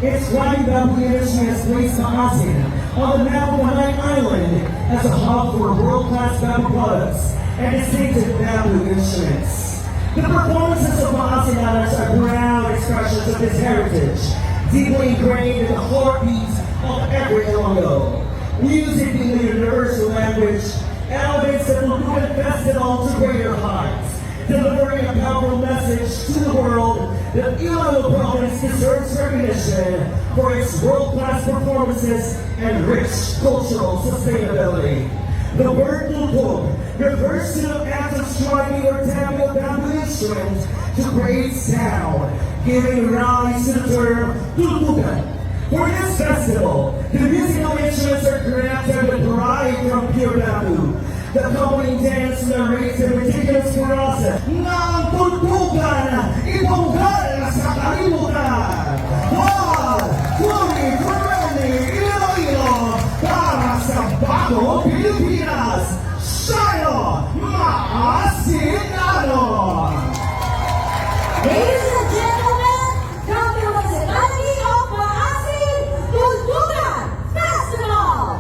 Its YW Industry has placed Maasin on the map of Manay Island as a hub for world-class bamboo products and distinctive bamboo instruments. The performances of Maasin Islands are proud expressions of its heritage, deeply ingrained in the heartbeat of every Ilonggo. Music being the universal language elevates the Pulutan Festival to greater heights, delivering a powerful message to the world that Iloilo province deserves recognition for its world-class performances and rich cultural sustainability. The word Tulpog refers to the act of striking or tapping a bamboo instrument to create sound, giving rise to the term Tulpugan. For this festival, the musical instruments are crafted with variety from pure bamboo. The accompanying dance narrates the ridiculous process ng tulpugan, ibonggal sa kalibutan. Wag! Turi Ferrani, Iloilo, para sa bagong Pilipinas, Shino Maasin Island! Ladies and gentlemen, come to the City of Maasin Tulpugan Festival!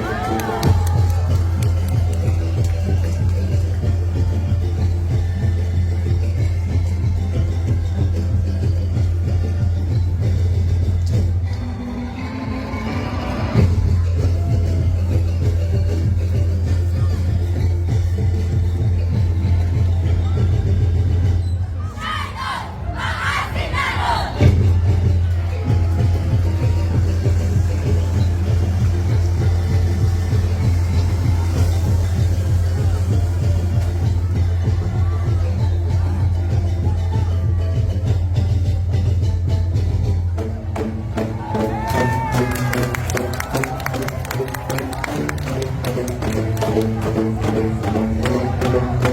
Thank you.